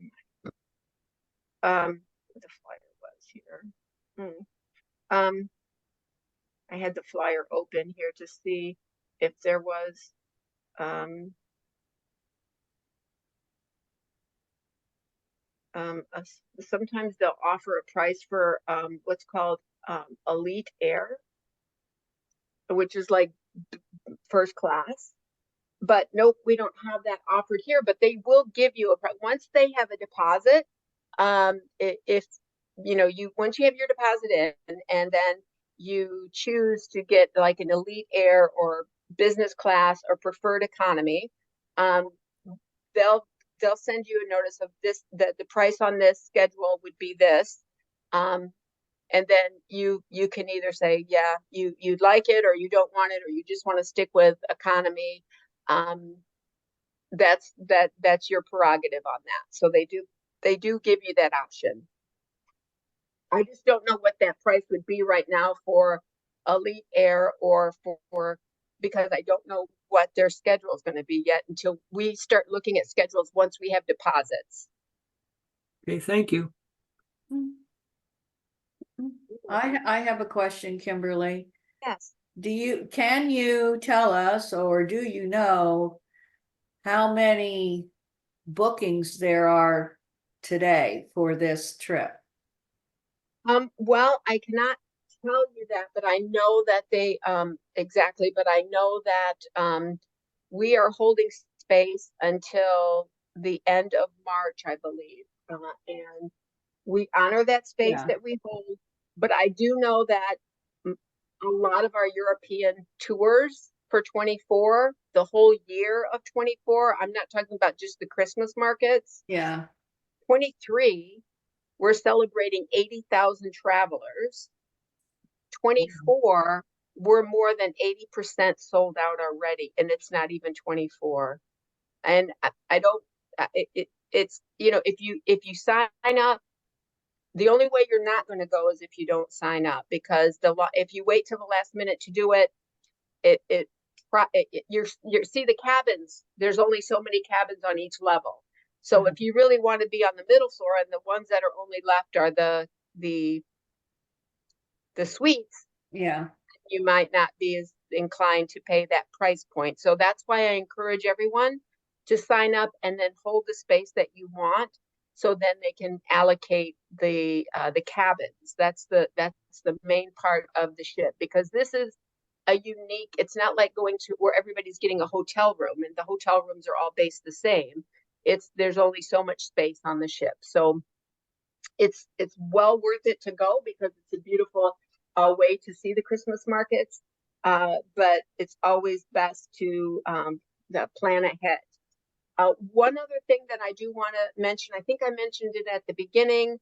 the flyer was here. I had the flyer open here to see if there was sometimes they'll offer a price for what's called elite air, which is like first class. But nope, we don't have that offered here, but they will give you once they have a deposit. If once you have your deposit in, and then you choose to get like an elite air or business class or preferred economy, they'll send you a notice of this, that the price on this schedule would be this. And then you can either say, yeah, you'd like it, or you don't want it, or you just want to stick with economy. That's your prerogative on that. So they do give you that option. I just don't know what that price would be right now for elite air or for because I don't know what their schedule is going to be yet until we start looking at schedules once we have deposits. Okay, thank you. I have a question, Kimberly. Yes. Can you tell us, or do you know how many bookings there are today for this trip? Well, I cannot tell you that, but I know that they exactly, but I know that we are holding space until the end of March, I believe. And we honor that space that we hold, but I do know that a lot of our European tours for 24, the whole year of 24, I'm not talking about just the Christmas markets. Yeah. 23, we're celebrating 80,000 travelers. 24, we're more than 80% sold out already, and it's not even 24. And I don't, it's, if you sign up, the only way you're not going to go is if you don't sign up, because if you wait till the last minute to do it, you see the cabins. There's only so many cabins on each level. So if you really want to be on the middle floor, and the ones that are only left are the suites, you might not be as inclined to pay that price point. So that's why I encourage everyone to sign up and then hold the space that you want, so then they can allocate the cabins. That's the main part of the ship, because this is a unique, it's not like going to where everybody's getting a hotel room and the hotel rooms are all based the same. There's only so much space on the ship. So it's well worth it to go, because it's a beautiful way to see the Christmas markets. But it's always best to plan ahead. One other thing that I do want to mention, I think I mentioned it at the beginning,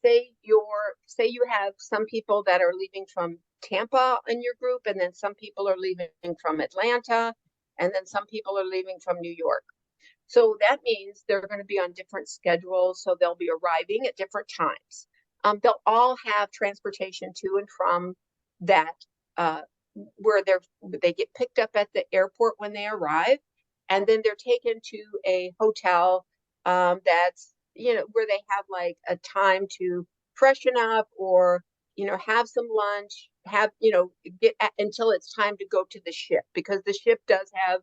say you have some people that are leaving from Tampa in your group, and then some people are leaving from Atlanta, and then some people are leaving from New York. So that means they're going to be on different schedules, so they'll be arriving at different times. They'll all have transportation to and from that, where they get picked up at the airport when they arrive, and then they're taken to a hotel that's, where they have like a time to freshen up, or have some lunch, until it's time to go to the ship, because the ship does have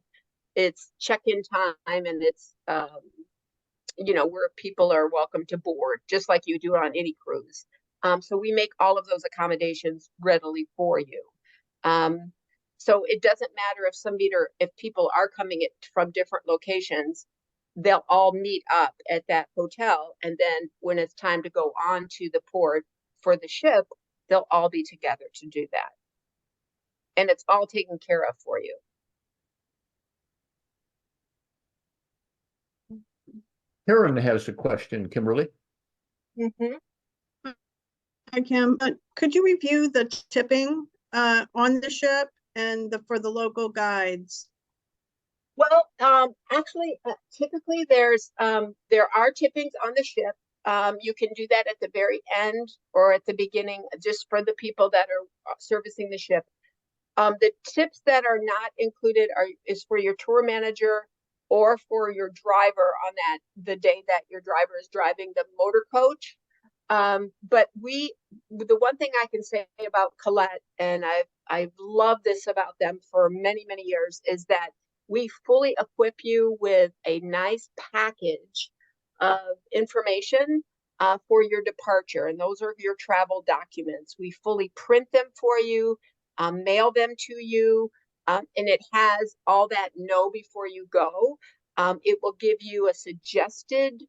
its check-in time, and it's where people are welcome to board, just like you do on any cruise. So we make all of those accommodations readily for you. So it doesn't matter if people are coming from different locations, they'll all meet up at that hotel, and then when it's time to go on to the port for the ship, they'll all be together to do that. And it's all taken care of for you. Karen has a question, Kimberly. Mm-hmm. Hi, Kim. Could you review the tipping on the ship and for the local guides? Well, actually, typically there are tippings on the ship. You can do that at the very end or at the beginning, just for the people that are servicing the ship. The tips that are not included is for your tour manager or for your driver on the day that your driver is driving the motor coach. But the one thing I can say about Colette, and I've loved this about them for many, many years, is that we fully equip you with a nice package of information for your departure. And those are your travel documents. We fully print them for you, mail them to you, and it has all that know before you go. It will give you a suggested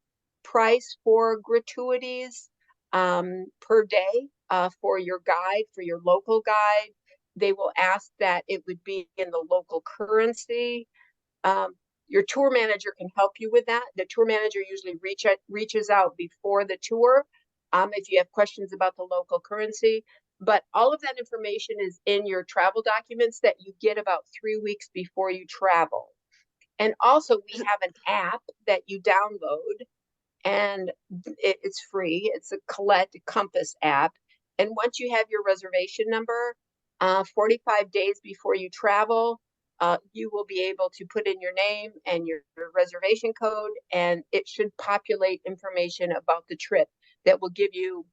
price for gratuities per day for your guide, for your local guide. They will ask that it would be in the local currency. Your tour manager can help you with that. The tour manager usually reaches out before the tour if you have questions about the local currency. But all of that information is in your travel documents that you get about 3 weeks before you travel. And also we have an app that you download, and it's free. It's a Colette Compass app. And once you have your reservation number, 45 days before you travel, you will be able to put in your name and your reservation code, and it should populate information about the trip that will give you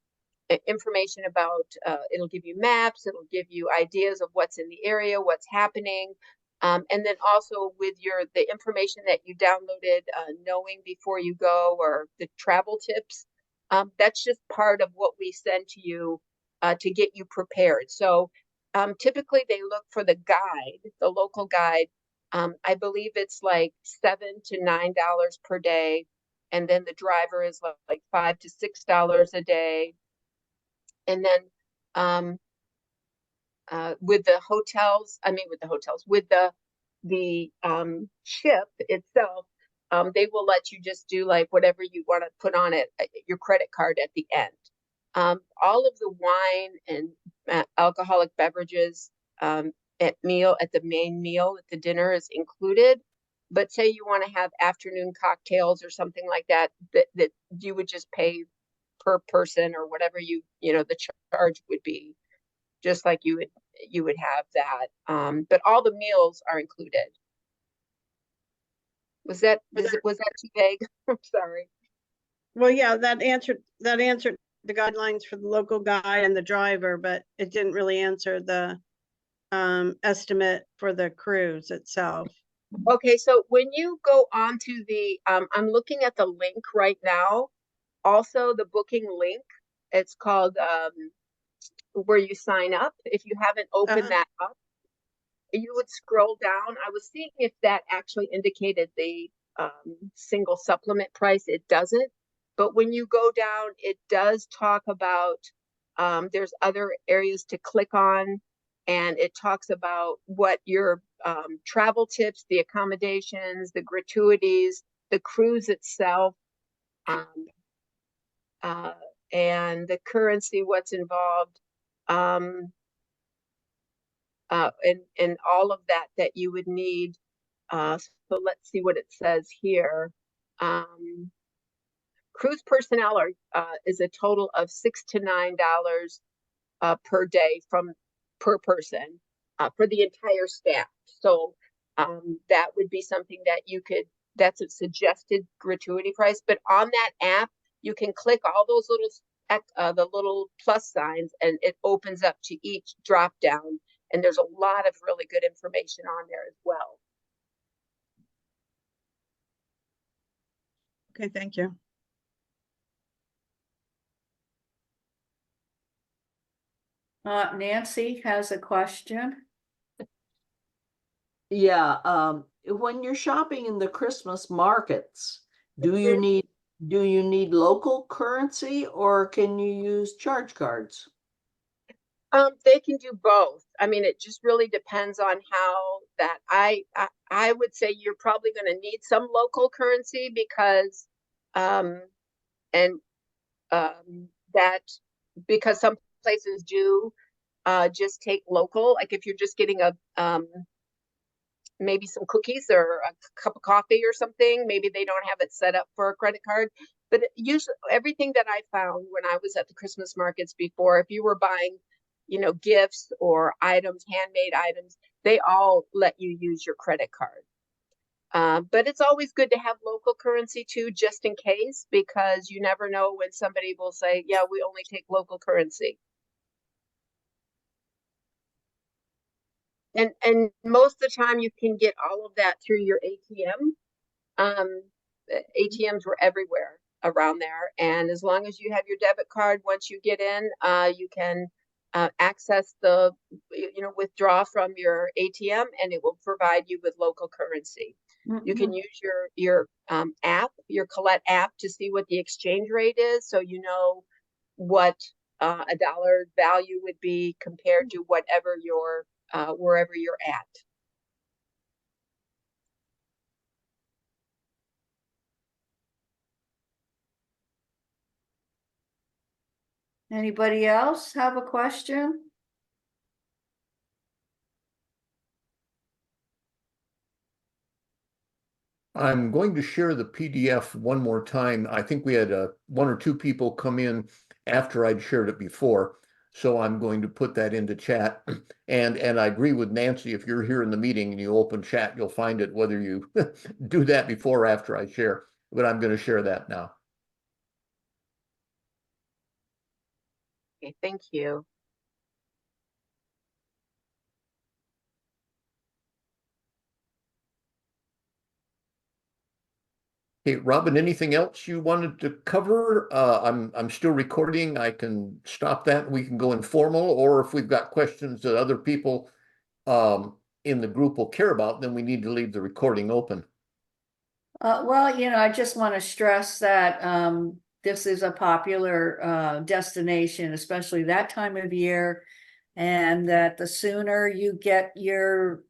information about, it'll give you maps, it'll give you ideas of what's in the area, what's happening. And then also with the information that you downloaded, knowing before you go, or the travel tips, that's just part of what we send to you to get you prepared. So typically they look for the guide, the local guide. I believe it's like $7 to $9 per day. And then the driver is like $5 to $6 a day. And then with the ship itself, they will let you just do like whatever you want to put on it, your credit card at the end. All of the wine and alcoholic beverages at the main meal, at the dinner, is included. But say you want to have afternoon cocktails or something like that, that you would just pay per person, or whatever the charge would be, just like you would have that. But all the meals are included. Was that too vague? I'm sorry. Well, yeah, that answered the guidelines for the local guide and the driver, but it didn't really answer the estimate for the cruise itself. Okay, so when you go on to I'm looking at the link right now. Also, the booking link, it's called where you sign up. If you haven't opened that up, you would scroll down. I was seeing if that actually indicated the single supplement price. It doesn't. But when you go down, it does talk about, there's other areas to click on, and it talks about what your travel tips, the accommodations, the gratuities, the cruise itself, and the currency, what's involved, and all of that you would need. So let's see what it says here. Cruise personnel is a total of $6 to $9 per day per person for the entire staff. So that would be something that that's a suggested gratuity price. But on that app, you can click all those the little plus signs, and it opens up to each drop down. And there's a lot of really good information on there as well. Okay, thank you. Nancy has a question. Yeah, when you're shopping in the Christmas markets, do you need local currency or can you use charge cards? They can do both. I mean, it just really depends on how that. I would say you're probably going to need some local currency because, that because some places do just take local. Like if you're just getting maybe some cookies or a cup of coffee or something, maybe they don't have it set up for a credit card. But usually everything that I found when I was at the Christmas markets before, if you were buying, gifts or items, handmade items, they all let you use your credit card. But it's always good to have local currency too, just in case, because you never know when somebody will say, yeah, we only take local currency. And most of the time you can get all of that through your ATM. ATMs were everywhere around there. And as long as you have your debit card, once you get in, you can access withdraw from your ATM, and it will provide you with local currency. You can use your app, your Colette app, to see what the exchange rate is, so you know what a dollar value would be compared to whatever wherever you're at. Anybody else have a question? I'm going to share the PDF one more time. I think we had one or two people come in after I'd shared it before. So I'm going to put that into chat. And I agree with Nancy, if you're here in the meeting and you open chat, you'll find it whether you do that before or after I share. But I'm going to share that now. Okay, thank you. Hey, Robin, anything else you wanted to cover? I'm still recording. I can stop that. We can go informal, or if we've got questions that other people in the group will care about, then we need to leave the recording open. Well, I just want to stress that this is a popular destination, especially that time of year, and that the sooner you get your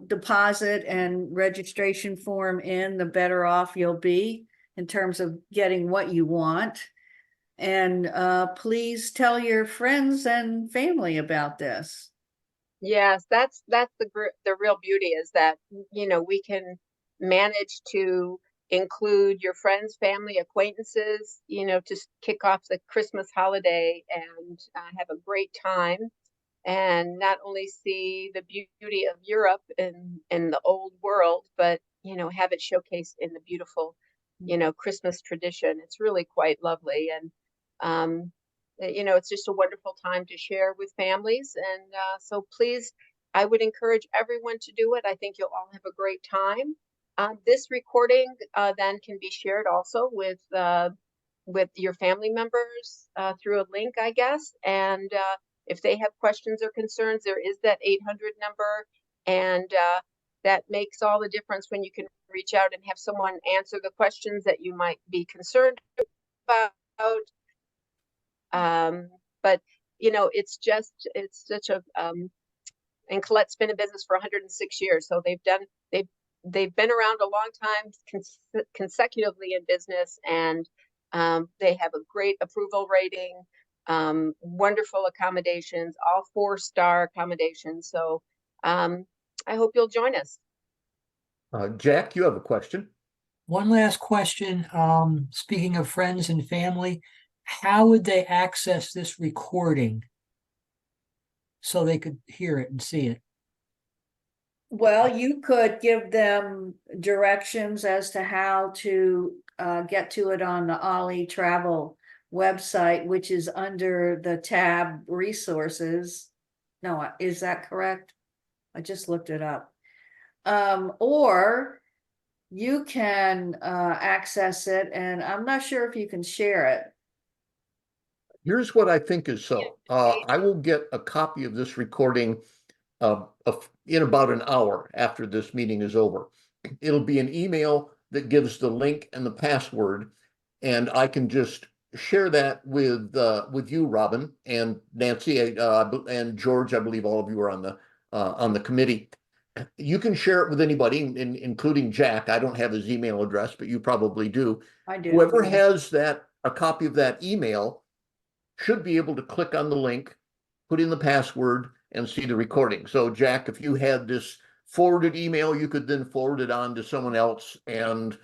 deposit and registration form in, the better off you'll be in terms of getting what you want. And please tell your friends and family about this. Yes, that's the real beauty, is that we can manage to include your friends, family, acquaintances, to kick off the Christmas holiday and have a great time, and not only see the beauty of Europe and the old world, but have it showcased in the beautiful Christmas tradition. It's really quite lovely, and it's just a wonderful time to share with families. And so please, I would encourage everyone to do it. I think you'll all have a great time. This recording then can be shared also with your family members through a link, I guess. And if they have questions or concerns, there is that 800 number. And that makes all the difference when you can reach out and have someone answer the questions that you might be concerned about. But it's such a and Colette's been in business for 106 years, so they've been around a long time consecutively in business, and They have a great approval rating, wonderful accommodations, all 4-star accommodations. So I hope you'll join us. Jack, you have a question? One last question. Speaking of friends and family, how would they access this recording so they could hear it and see it? Well, you could give them directions as to how to get to it on the Ollie Travel website, which is under the tab resources. No, is that correct? I just looked it up. Or you can access it, and I'm not sure if you can share it. Here's what I think is so. I will get a copy of this recording in about an hour after this meeting is over. It'll be an email that gives the link and the password, and I can just share that with you, Robin, and Nancy, and George. I believe all of you are on the committee. You can share it with anybody, including Jack. I don't have his email address, but you probably do. I do. Whoever Yeah. has a copy of that email should be able to click on the link, put in the password, and see the recording. So Jack, if you had this forwarded email, you could then forward it on to someone else, and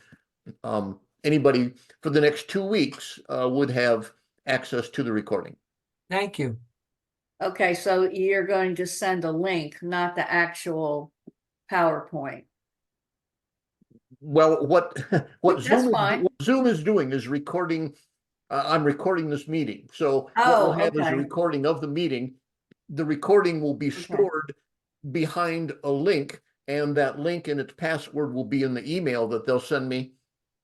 anybody for the next 2 weeks would have access to the recording. Thank you. Okay, so you're going to send a link, not the actual PowerPoint. Well, what That's fine. Zoom is doing is recording. I'm recording this meeting, so what Oh, we'll have is a okay. recording of the meeting. The recording will be stored behind a link, and that link and its password will be in the email that they'll send me.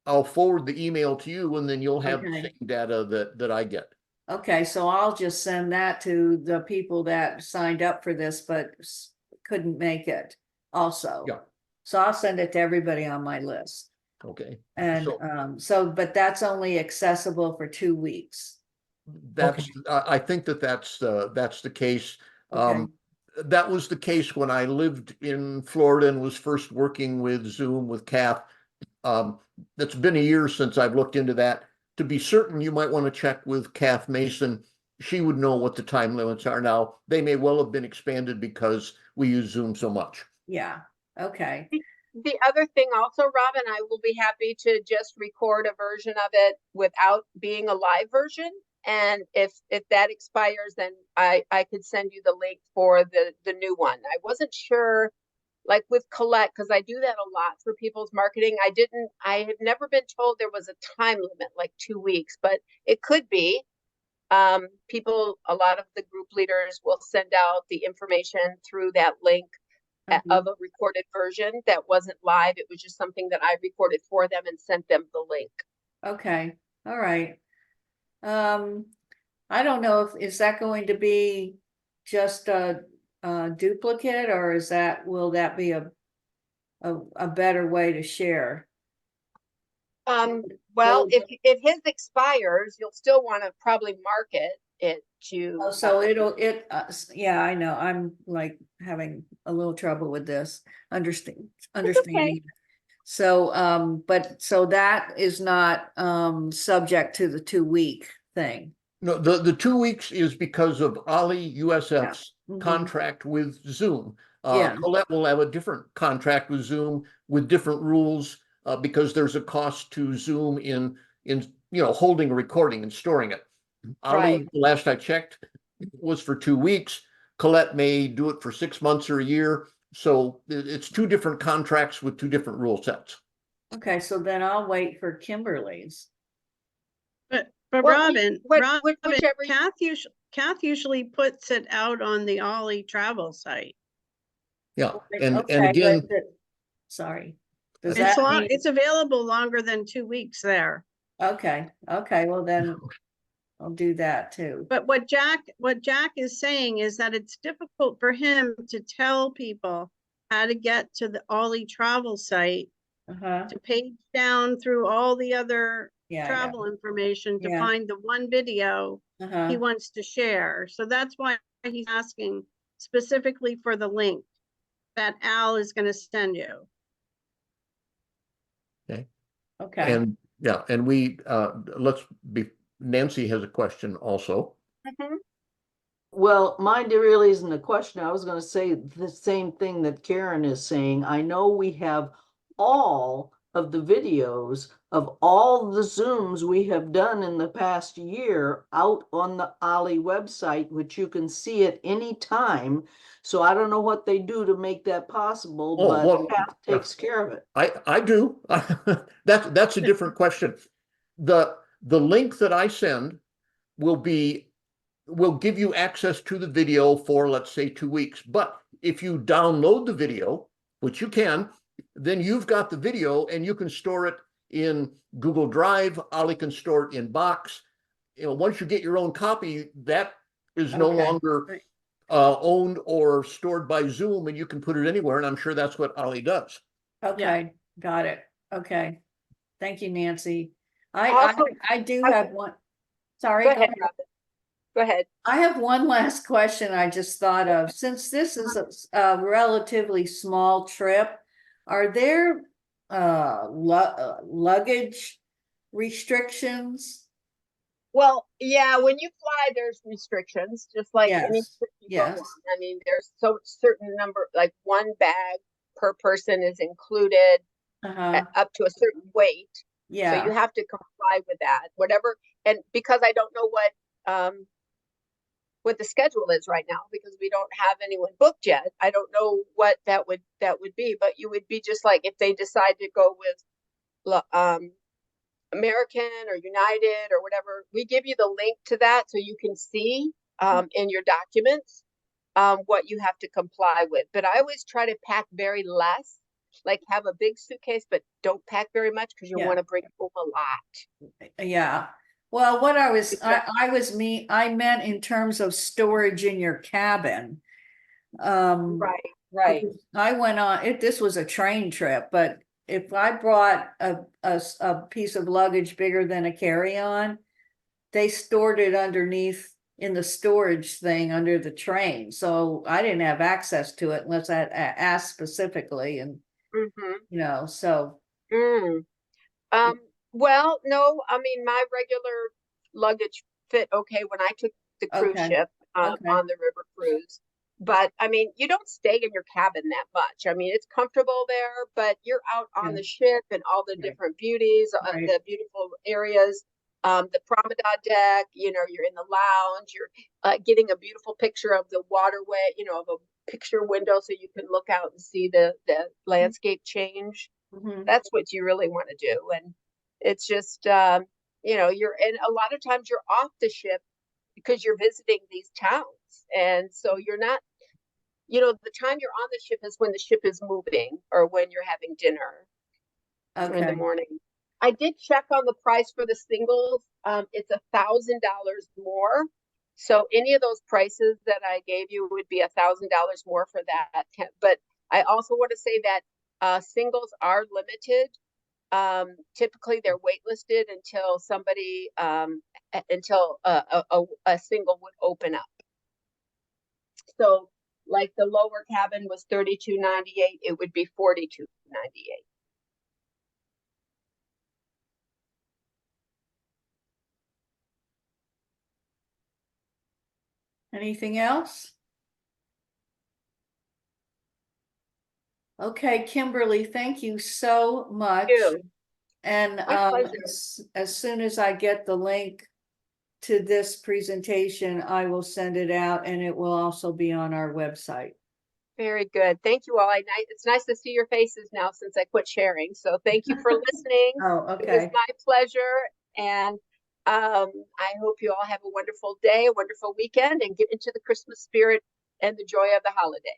I'll forward the email to you, and then you'll have the Okay. same data that I get. Okay, so I'll just send that to the people that signed up for this but couldn't make it also. Yeah. So I'll send it to everybody on my list. Okay. And but that's only accessible for 2 weeks. That's I think that's the case. Okay. That was the case when I lived in Florida and was first working with Zoom with Kath. That's been a year since I've looked into that. To be certain, you might want to check with Kath Mason. She would know what the time limits are now. They may well have been expanded because we use Zoom so much. Yeah. Okay. The other thing also, Robin, I will be happy to just record a version of it without being a live version. And if that expires, then I could send you the link for the new one. I wasn't sure, like with Colette, because I do that a lot for people's marketing. I had never been told there was a time limit, like 2 weeks, but it could be. A lot of the group leaders will send out the information through that link of a recorded version that wasn't live. It was just something that I recorded for them and sent them the link. Okay. All right. I don't know is that going to be just a duplicate, or will that be a better way to share? Well, if his expires, you'll still want to probably market it to. Oh, so yeah, I know. I'm like having a little trouble with this understanding. Okay. So, so that is not subject to the 2-week thing. No, the 2 weeks is because of OLLI-USF's Mhm. contract with Zoom. Yeah. Colette will have a different contract with Zoom with different rules because there's a cost to Zoom in holding a recording and storing it. Right. OLLI, the last I checked, was for 2 weeks. Colette may do it for 6 months or a year. So it's 2 different contracts with 2 different rule sets. Okay, so then I'll wait for Kimberly's. But Well, Robin, whichever. Kath usually puts it out on the Ollie travel site. Yeah, and Okay, again, sorry. Does It's that mean? it's available longer than 2 weeks there. Okay, well then I'll do that too. But what Jack is saying is that it's difficult for him to tell people how to get to the Ollie travel site, to page down through all the other travel information to find the one video he wants to share. So that's why he's asking specifically for the link that Al is going to send you. okay. Okay. And Yeah, and Nancy has a question also. Mhm. Well, mine really isn't a question. I was going to say the same thing that Karen is saying. I know we have all of the videos of all the Zooms we have done in the past year out on the OLLI website, which you can see at any time. So I don't know what they do to make that possible, Oh, but well, Pat takes care of it. I do. That's a different question. The link that I send will give you access to the video for, let's say, 2 weeks. But if you download the video, which you can, then you've got the video and you can store it in Google Drive. OLLI can store it in Box. Once you get your own copy, that is no Okay. longer owned or stored by Zoom, and you can put it anywhere. And I'm sure that's what OLLI does. Okay, got it. Okay. Thank you, Nancy. Also, I do I- have one. Sorry, Go go ahead, ahead. Robin. Go ahead. I have one last question I just thought of. Since this is a relatively small trip, are there luggage restrictions? Well, yeah, when you fly, there's restrictions, just like any Yes, trip you go yes. on. I mean, there's so certain number, like one bag per person is included Uh-huh. up to a certain weight. So you Yeah. have to comply with that, whatever. And because I don't know what the schedule is right now, because we don't have anyone booked yet, I don't know what that would be. But you would be just like if they decide to go with American or United or whatever, we give you the link to that so you can see in your documents what you have to comply with. But I always try to pack very less, like have a big suitcase, but don't pack very much because you Yeah. want to bring home a lot. Yeah. Well, what I meant in terms of storage in your cabin. Right, right. I went on it. This was a train trip, but if I brought a piece of luggage bigger than a carry-on, they stored it underneath in the storage thing under the train. So I didn't have access to it unless I asked specifically, and Mm-hmm. so Mm. Well, no, I mean, my regular luggage fit okay when I took the cruise okay, ship okay, on the river cruise. But I mean, you don't stay in your cabin that much. I mean, it's comfortable there, but you're out on yeah, the ship and all the right, different beauties, right, the beautiful areas, the promenade deck, you're in the lounge, you're getting a beautiful picture of the waterway, of a picture window so you can look out and see the landscape change. mhm, That's what you really want to do. And it's just, and a lot of times you're off the ship because you're visiting these towns. And so you're not, the time you're on the ship is when the ship is moving or when you're having dinner or in the okay, morning. I did check on the price for the singles. It's $1,000 more. So any of those prices that I gave you would be $1,000 more for that. But I also want to say that singles are limited. Typically they're waitlisted until a single would open up. So like the lower cabin was $32.98, it would be $42.98. anything else? Okay, Kimberly, thank you so much. You. And My pleasure. as soon as I get the link to this presentation, I will send it out, and it will also be on our website. Very good. Thank you all. It's nice to see your faces now since I quit sharing. So thank you for listening. Oh, It was okay. my pleasure. And I hope you all have a wonderful day, a wonderful weekend, and get into the Christmas spirit and the joy of the holiday.